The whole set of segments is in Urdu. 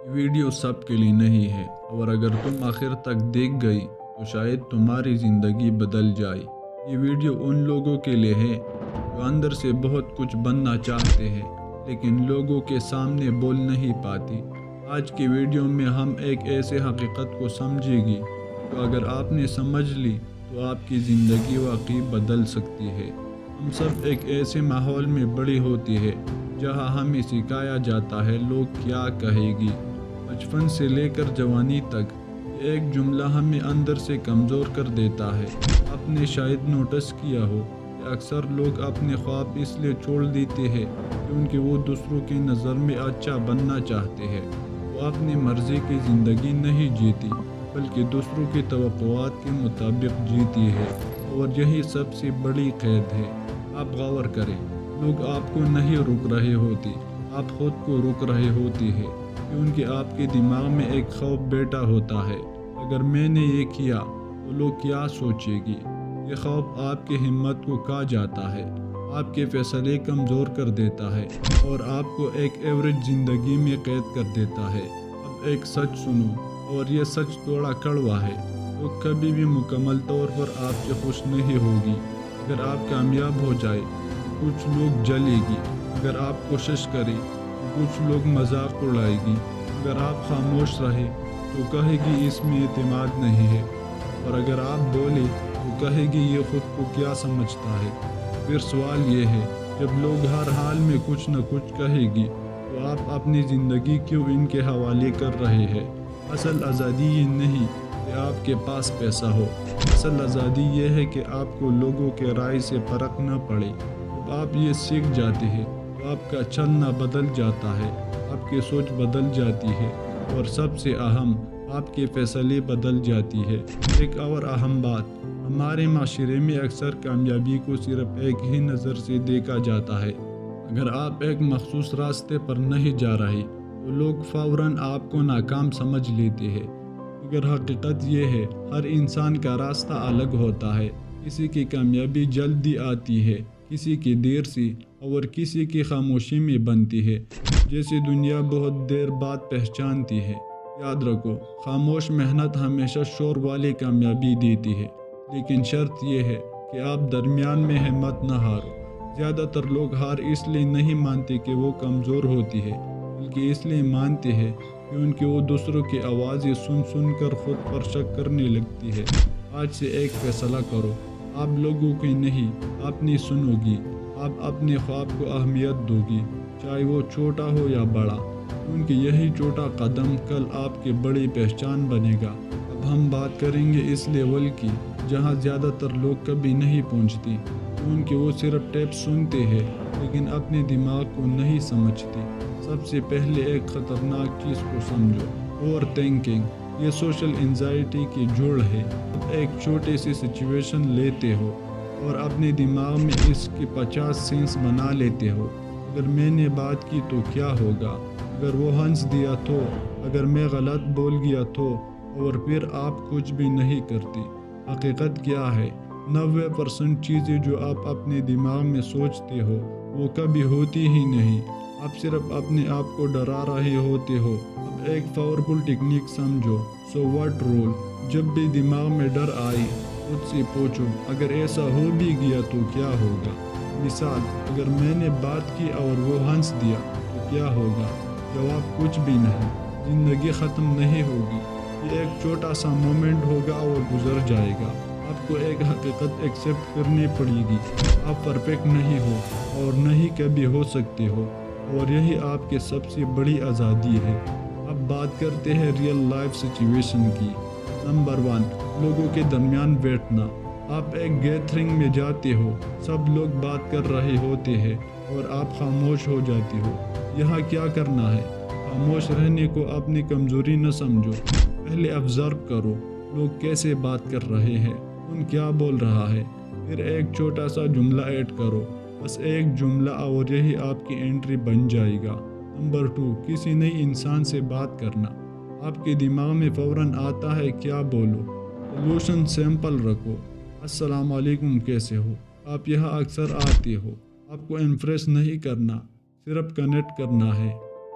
ویڈیو سب کے لیے نہیں ہے، اور اگر تم آخر تک دیکھ گئی تو شاید تمہاری زندگی بدل جائے۔ یہ ویڈیو ان لوگوں کے لیے ہے جو اندر سے بہت کچھ بننا چاہتے ہیں لیکن لوگوں کے سامنے بول نہیں پاتی۔ آج کی ویڈیو میں ہم ایک ایسے حقیقت کو سمجھے گی جو اگر آپ نے سمجھ لی تو آپ کی زندگی واقعی بدل سکتی ہے۔ ہم سب ایک ایسے ماحول میں بڑی ہوتی ہے جہاں ہمیں سکھایا جاتا ہے لوگ کیا کہے گی۔ بچپن سے لے کر جوانی تک یہ ایک جملہ ہمیں اندر سے کمزور کر دیتا ہے۔ آپ نے شاید نوٹس کیا ہو کہ اکثر لوگ اپنے خواب اس لیے چھوڑ دیتے ہیں کیونکہ وہ دوسروں کی نظر میں اچھا بننا چاہتے ہیں۔ وہ اپنی مرضی کی زندگی نہیں جیتی بلکہ دوسروں کی توقعات کے مطابق جیتی ہے، اور یہی سب سے بڑی قید ہے۔ آپ غور کریں، لوگ آپ کو نہیں روک رہے ہوتے، آپ خود کو روک رہے ہوتے ہیں، کیونکہ آپ کے دماغ میں ایک خوف بیٹھا ہوتا ہے، اگر میں نے یہ کیا تو لوگ کیا سوچیں گے۔ یہ خوف آپ کی ہمت کو کھا جاتا ہے، آپ کے فیصلے کمزور کر دیتا ہے اور آپ کو ایک ایوریج زندگی میں قید کر دیتا ہے۔ اب ایک سچ سنو، اور یہ سچ تھوڑا کڑوا ہے، تو کبھی بھی مکمل طور پر آپ سے خوش نہیں ہوگی۔ اگر آپ کامیاب ہو جائے تو کچھ لوگ جلے گی، اگر آپ کوشش کریں تو کچھ لوگ مذاق اڑائے گی، اگر آپ خاموش رہے تو کہے گی اس میں اعتماد نہیں ہے، اور اگر آپ بولے تو کہے گی یہ خود کو کیا سمجھتا ہے۔ پھر سوال یہ ہے، جب لوگ ہر حال میں کچھ نہ کچھ کہے گی تو آپ اپنی زندگی کیوں ان کے حوالے کر رہے ہیں؟ اصل آزادی یہ نہیں کہ آپ کے پاس پیسہ ہو، اصل آزادی یہ ہے کہ آپ کو لوگوں کے رائے سے فرق نہ پڑے۔ جب آپ یہ سیکھ جاتے ہیں تو آپ کا چلنا بدل جاتا ہے، آپ کی سوچ بدل جاتی ہے، اور سب سے اہم، آپ کے فیصلے بدل جاتی ہے۔ ایک اور اہم بات، ہمارے معاشرے میں اکثر کامیابی کو صرف ایک ہی نظر سے دیکھا جاتا ہے۔ اگر آپ ایک مخصوص راستے پر نہیں جا رہے تو لوگ فوراً آپ کو ناکام سمجھ لیتے ہیں، مگر حقیقت یہ ہے ہر انسان کا راستہ الگ ہوتا ہے۔ کسی کی کامیابی جلدی آتی ہے، کسی کی دیر سے، اور کسی کی خاموشی میں بنتی ہے، جیسے دنیا بہت دیر بعد پہچانتی ہے۔ یاد رکھو، خاموش محنت ہمیشہ شور والی کامیابی دیتی ہے، لیکن شرط یہ ہے کہ آپ درمیان میں ہمت نہ ہارو۔ زیادہ تر لوگ ہار اس لیے نہیں مانتے کہ وہ کمزور ہوتی ہے، بلکہ اس لیے مانتے ہیں کیونکہ وہ دوسروں کی آوازیں سن سن کر خود پر شک کرنے لگتی ہے۔ آج سے ایک فیصلہ کرو، آپ لوگوں کی نہیں اپنی سنو گی، آپ اپنے خواب کو اہمیت دو گی، چاہے وہ چھوٹا ہو یا بڑا، کیونکہ یہی چھوٹا قدم کل آپ کی بڑی پہچان بنے گا۔ اب ہم بات کریں گے اس لیول کی جہاں زیادہ تر لوگ کبھی نہیں پہنچتے، کیونکہ وہ صرف ٹیپ سنتے ہیں لیکن اپنے دماغ کو نہیں سمجھتے۔ سب سے پہلے ایک خطرناک چیز کو سمجھو، اوور تھنکنگ۔ یہ سوشل انزائٹی کی جڑ ہے۔ آپ ایک چھوٹی سی سچویشن لیتے ہو اور اپنے دماغ میں اس کے 50 سینس بنا لیتے ہو۔ اگر میں نے بات کی تو کیا ہوگا؟ اگر وہ ہنس دیا تو؟ اگر میں غلط بول گیا تو؟ اور پھر آپ کچھ بھی نہیں کرتے۔ حقیقت کیا ہے؟ 90% چیزیں جو آپ اپنے دماغ میں سوچتے ہو وہ کبھی ہوتی ہی نہیں، آپ صرف اپنے آپ کو ڈرا رہے ہوتے ہو۔ اب ایک پاورفل ٹیکنیک سمجھو، سو واٹ رول۔ جب بھی دماغ میں ڈر آئے خود سے پوچھو، اگر ایسا ہو بھی گیا تو کیا ہوگا؟ مثال، اگر میں نے بات کی اور وہ ہنس دیا تو کیا ہوگا؟ جواب کچھ بھی نہیں، زندگی ختم نہیں ہوگی، یہ ایک چھوٹا سا مومنٹ ہوگا اور گزر جائے گا۔ آپ کو ایک حقیقت ایکسیپٹ کرنی پڑے گی، آپ پرفیکٹ نہیں ہو اور نہیں کبھی ہو سکتے ہو، اور یہی آپ کی سب سے بڑی آزادی ہے۔ اب بات کرتے ہیں ریئل لائف سچویشن کی۔ نمبر 1، لوگوں کے درمیان بیٹھنا۔ آپ ایک گیدرنگ میں جاتے ہو، سب لوگ بات کر رہے ہوتے ہیں اور آپ خاموش ہو جاتے ہو۔ یہاں کیا کرنا ہے؟ خاموش رہنے کو اپنی کمزوری نہ سمجھو، پہلے آبزرو کرو، لوگ کیسے بات کر رہے ہیں، کون کیا بول رہا ہے، پھر ایک چھوٹا سا جملہ ایڈ کرو، بس ایک جملہ، اور یہی آپ کی انٹری بن جائے گا۔ نمبر 2، کسی نئی انسان سے بات کرنا۔ آپ کے دماغ میں فوراً آتا ہے کیا بولو، سولوشن سمپل رکھو۔ السلام علیکم، کیسے ہو؟ آپ یہاں اکثر آتے ہو، آپ کو امپریس نہیں کرنا، صرف کنیکٹ کرنا ہے۔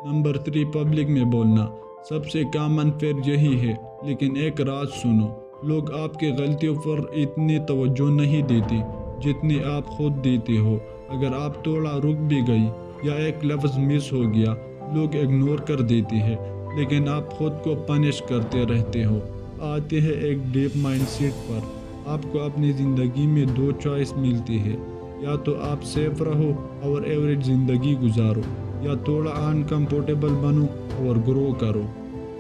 نمبر 3، پبلک میں بولنا۔ سب سے کامن فیئر یہی ہے، لیکن ایک راز سنو، لوگ آپ کی غلطیوں پر اتنی توجہ نہیں دیتے جتنی آپ خود دیتے ہو۔ اگر آپ تھوڑا رک بھی گئی یا ایک لفظ مس ہو گیا، لوگ اگنور کر دیتے ہیں، لیکن آپ خود کو پنش کرتے رہتے ہو۔ آتے ہیں ایک ڈیپ مائنڈ سیٹ پر۔ آپ کو اپنی زندگی میں دو چوائس ملتی ہے، یا تو آپ سیف رہو اور ایوریج زندگی گزارو، یا تھوڑا انکمفورٹیبل بنو اور گرو کرو۔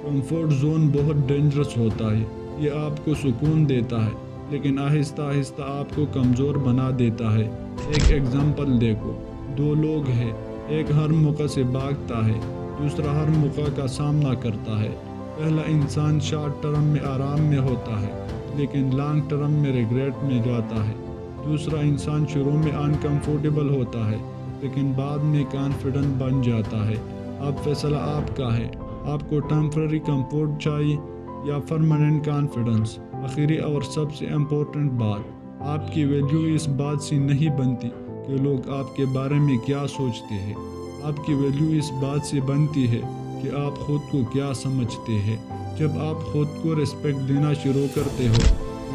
کمفورٹ زون بہت ڈینجرس ہوتا ہے، یہ آپ کو سکون دیتا ہے لیکن آہستہ آہستہ آپ کو کمزور بنا دیتا ہے۔ ایک ایگزامپل دیکھو، دو لوگ ہیں، ایک ہر موقع سے بھاگتا ہے، دوسرا ہر موقع کا سامنا کرتا ہے۔ پہلا انسان شارٹ ٹرم میں آرام میں ہوتا ہے لیکن لانگ ٹرم میں ریگریٹ میں جاتا ہے۔ دوسرا انسان شروع میں انکمفورٹیبل ہوتا ہے لیکن بعد میں کانفیڈنٹ بن جاتا ہے۔ اب فیصلہ آپ کا ہے، آپ کو ٹیمپرری کمفورٹ چاہیے یا پرماننٹ کانفیڈنس۔ آخری اور سب سے امپورٹنٹ بات، آپ کی ویلیو اس بات سے نہیں بنتی کہ لوگ آپ کے بارے میں کیا سوچتے ہیں، آپ کی ویلیو اس بات سے بنتی ہے کہ آپ خود کو کیا سمجھتے ہیں۔ جب آپ خود کو ریسپیکٹ دینا شروع کرتے ہو،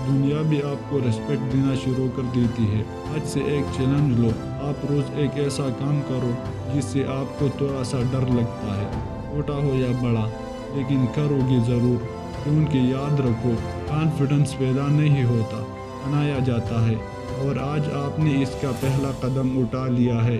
دنیا بھی آپ کو ریسپیکٹ دینا شروع کر دیتی ہے۔ آج سے ایک چیلنج لو، آپ روز ایک ایسا کام کرو جس سے آپ کو تھوڑا سا ڈر لگتا ہے، چھوٹا ہو یا بڑا، لیکن کرو گے ضرور، کیونکہ یاد رکھو، کانفیڈنس پیدا نہیں ہوتا، بنایا جاتا ہے، اور آج آپ نے اس کا پہلا قدم اٹھا لیا ہے۔